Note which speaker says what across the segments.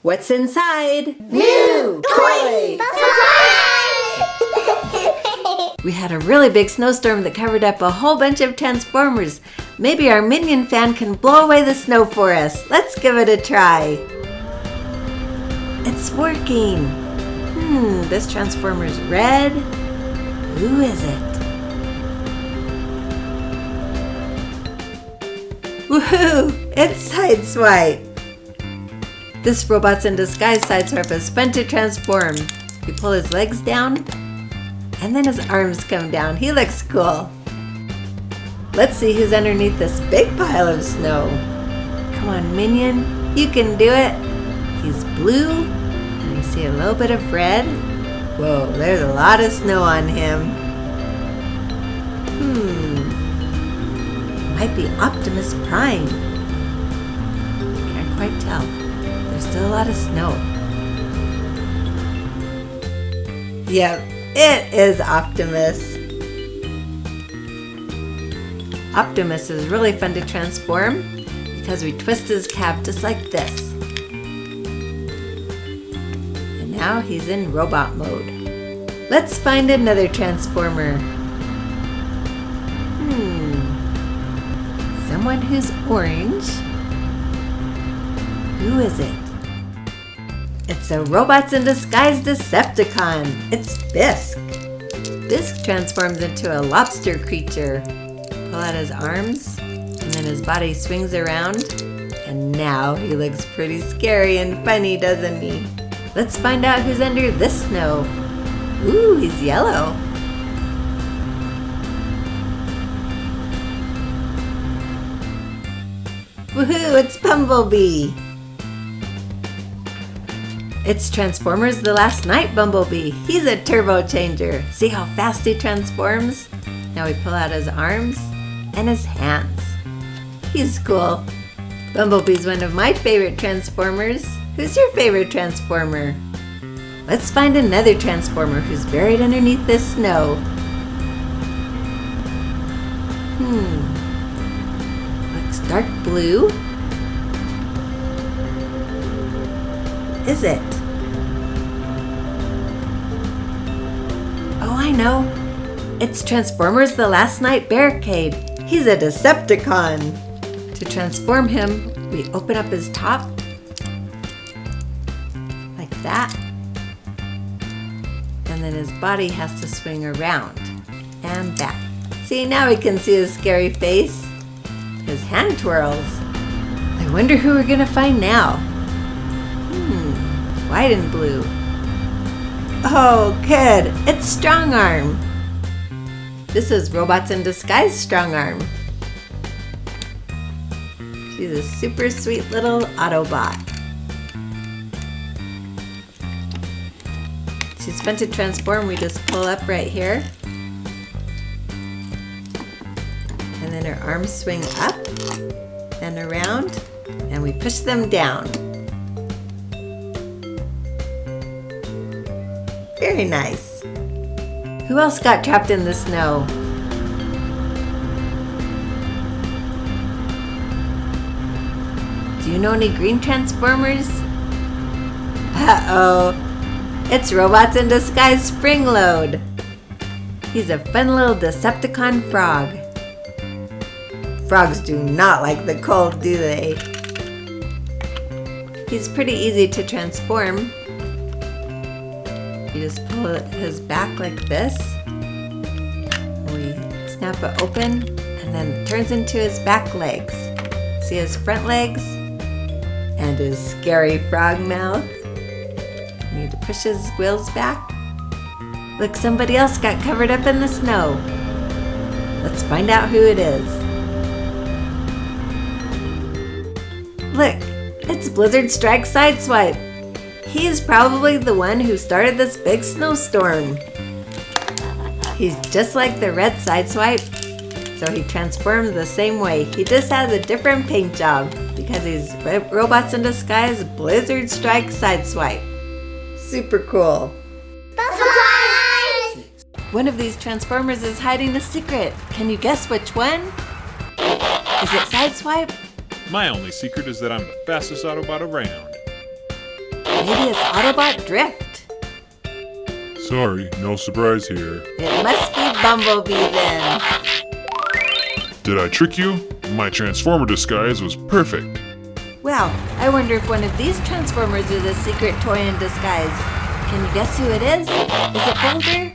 Speaker 1: What's inside?
Speaker 2: New toy
Speaker 1: We had a really big snowstorm that covered up a whole bunch of Transformers. Maybe our Minion fan can blow away the snow for us. Let's give it a try. It's working. This Transformer's red. Who is it? Woohoo! It's Sideswipe. This Robots in Disguise Sideswipe is fun to transform. You pull his legs down, and then his arms come down. He looks cool. Let's see who's underneath this big pile of snow. Come on, Minion. You can do it. He's blue, and I see a little bit of red. Whoa, there's a lot of snow on him. Might be Optimus Prime. Can't quite tell. There's still a lot of snow. Yep, it is Optimus. Optimus is really fun to transform because we twist his cab just like this. And now he's in robot mode. Let's find another Transformer. Someone who's orange. Who is it? It's a Robots in Disguise Decepticon. It's Bisque. Bisque transforms into a lobster creature. Pull out his arms, and then his body swings around. And now he looks pretty scary and funny, doesn't he? Let's find out who's under this snow. Ooh, he's yellow. Woohoo, it's Bumblebee. It's Transformers The Last Night Bumblebee. He's a turbo changer. See how fast he transforms? Now we pull out his arms and his hands. He's cool. Bumblebee's one of my favorite Transformers. Who's your favorite Transformer? Let's find another Transformer who's buried underneath this snow. Looks dark blue. Is it? Oh, I know. It's Transformers The Last Night Barricade. He's a Decepticon. To transform him, we open up his top like that. And then his body has to swing around and back. See, now we can see his scary face. His hand twirls. I wonder who we're gonna find now. White and blue. Oh, good. It's Strong Arm. This is Robots in Disguise Strong Arm. She's a super sweet little Autobot. She's fun to transform. We just pull up right here. And then her arms swing up and around, and we push them down. Very nice. Who else got trapped in the snow? Do you know any green Transformers? Uh-oh. It's Robots in Disguise Springload. He's a fun little Decepticon frog. Frogs do not like the cold, do they? He's pretty easy to transform. You just pull his back like this. We snap it open, and then it turns into his back legs. See his front legs and his scary frog mouth. You need to push his wheels back. Look, somebody else got covered up in the snow. Let's find out who it is. Look, it's Blizzard Strike Sideswipe. He's probably the one who started this big snowstorm. He's just like the red Sideswipe, so he transforms the same way. He just has a different paint job because he's Robots in Disguise Blizzard Strike Sideswipe. Super cool.
Speaker 2: Surprise!
Speaker 1: One of these Transformers is hiding a secret. Can you guess which one? Is it Sideswipe?
Speaker 3: My only secret is that I'm the fastest Autobot around.
Speaker 1: Maybe it's Autobot Drift.
Speaker 3: Sorry, no surprise here.
Speaker 1: It must be Bumblebee then.
Speaker 3: Did I trick you? My Transformer disguise was perfect.
Speaker 1: Well, I wonder if one of these Transformers is a secret toy in disguise. Can you guess who it is? Is it Boulder?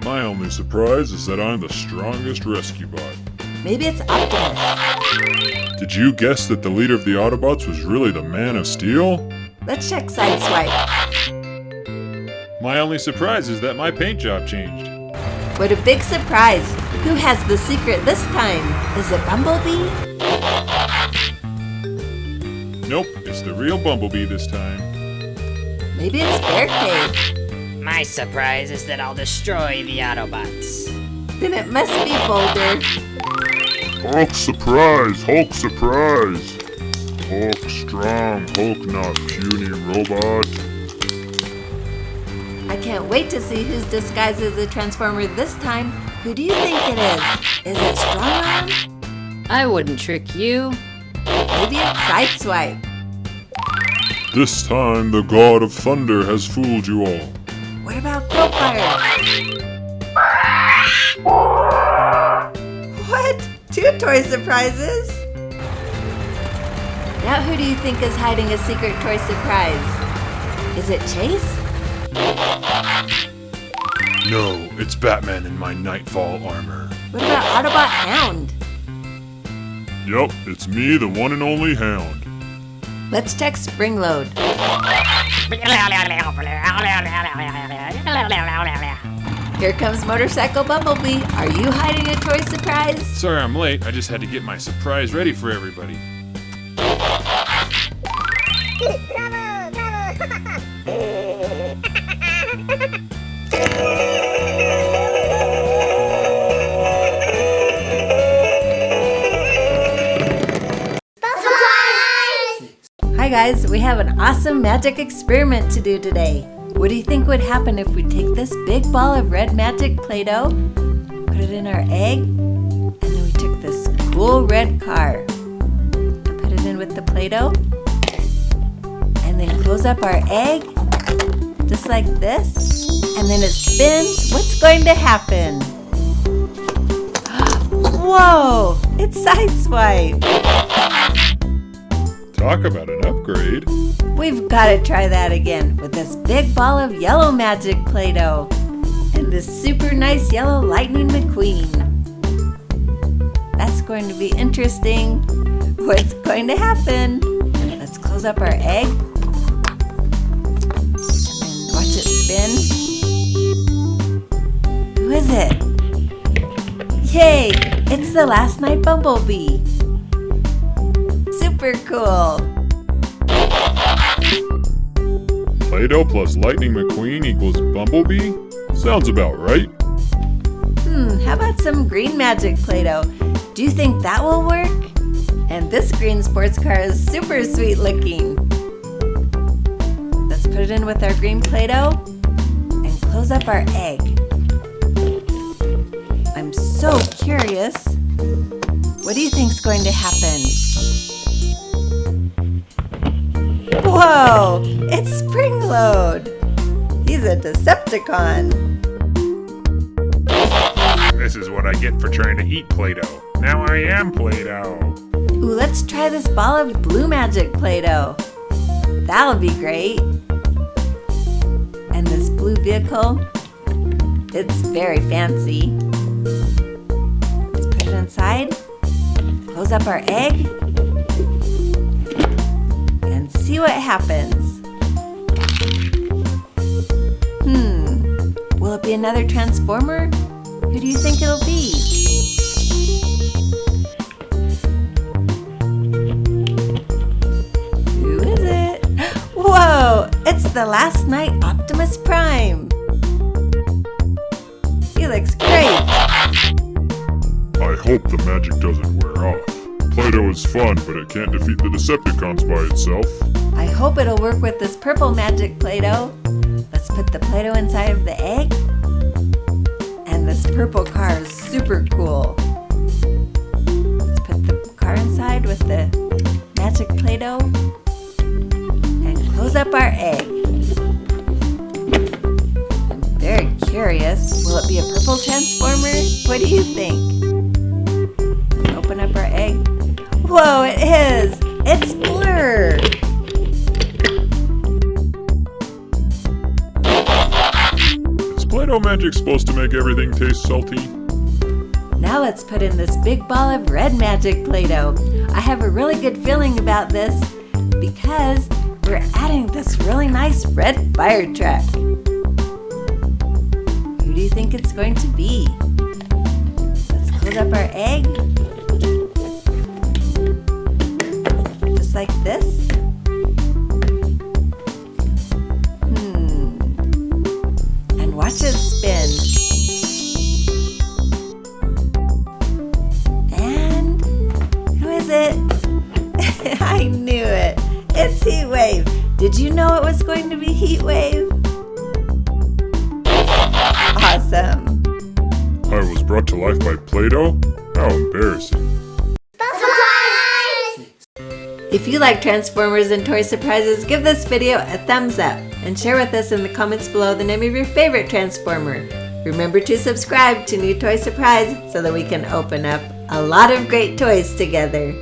Speaker 3: My only surprise is that I'm the strongest rescue bot.
Speaker 1: Maybe it's Optimus.
Speaker 3: Did you guess that the leader of the Autobots was really the Man of Steel?
Speaker 1: Let's check Sideswipe.
Speaker 3: My only surprise is that my paint job changed.
Speaker 1: What a big surprise! Who has the secret this time? Is it Bumblebee?
Speaker 3: Nope, it's the real Bumblebee this time.
Speaker 1: Maybe it's Bearcave.
Speaker 2: My surprise is that I'll destroy the Autobots.
Speaker 1: Then it must be Boulder.
Speaker 3: Hulk surprise! Hulk surprise! Hulk strong, Hulk not puny robot.
Speaker 1: I can't wait to see whose disguise is the Transformer this time. Who do you think it is? Is it Strongarm?
Speaker 2: I wouldn't trick you.
Speaker 1: Maybe it's Sideswipe.
Speaker 3: This time the God of Thunder has fooled you all.
Speaker 1: What about Quillfire? What? 2 toy surprises? Now who do you think is hiding a secret toy surprise? Is it Chase?
Speaker 3: No, it's Batman in my Nightfall armor.
Speaker 1: What about Autobot Hound?
Speaker 3: Yup, it's me, the one and only Hound.
Speaker 1: Let's check Springload. Here comes Motorcycle Bumblebee. Are you hiding a toy surprise?
Speaker 3: Sorry I'm late, I just had to get my surprise ready for everybody.
Speaker 1: Hi guys, we have an awesome magic experiment to do today. What do you think would happen if we take this big ball of red magic Play-Doh, put it in our egg, and then we took this cool red car, put it in with the Play-Doh, and then close up our egg, just like this, and then it spins? What's going to happen? Whoa! It's Sideswipe!
Speaker 3: Talk about an upgrade.
Speaker 1: We've got to try that again with this big ball of yellow magic Play-Doh and this super nice yellow Lightning McQueen. That's going to be interesting. What's going to happen? Let's close up our egg and then watch it spin. Who is it? Yay! It's the Last Night Bumblebee. Super cool.
Speaker 3: Play-Doh plus Lightning McQueen equals Bumblebee? Sounds about right.
Speaker 1: How about some green magic Play-Doh? Do you think that will work? And this green sports car is super sweet looking. Let's put it in with our green Play-Doh and close up our egg. I'm so curious. What do you think's going to happen? Whoa! It's Springload! He's a Decepticon!
Speaker 3: This is what I get for trying to eat Play-Doh. Now I am Play-Doh.
Speaker 1: Ooh, let's try this ball of blue magic Play-Doh. That'll be great. And this blue vehicle, it's very fancy. Let's put it inside, close up our egg, and see what happens. Will it be another Transformer? Who do you think it'll be? Who is it? Whoa! It's the Last Night Optimus Prime! He looks great!
Speaker 3: I hope the magic doesn't wear off. Play-Doh is fun, but it can't defeat the Decepticons by itself.
Speaker 1: I hope it'll work with this purple magic Play-Doh. Let's put the Play-Doh inside of the egg. And this purple car is super cool. Let's put the car inside with the magic Play-Doh and close up our egg. this? Will it be a purple transformer? What do you think? Open up our egg. Whoa, it is! It's Blurr!
Speaker 3: Is Play-Doh magic supposed to make everything taste salty?
Speaker 1: Now let's put in this big ball of red magic Play-Doh. I have a really good feeling about this because we're adding this really nice red fire truck. Who do you think it's going to be? Let's close up our egg. Just like this. And watch it spin. And who is it? I knew it. It's Heatwave. Did you know it was going to be Heatwave? Awesome.
Speaker 3: I was brought to life by Play-Doh? How embarrassing.
Speaker 1: If you like Transformers and Toy Surprises, give this video a thumbs up and share with us in the comments below the name of your favorite Transformer. Remember to subscribe to New Toy Surprise so that we can open up a lot of great toys together.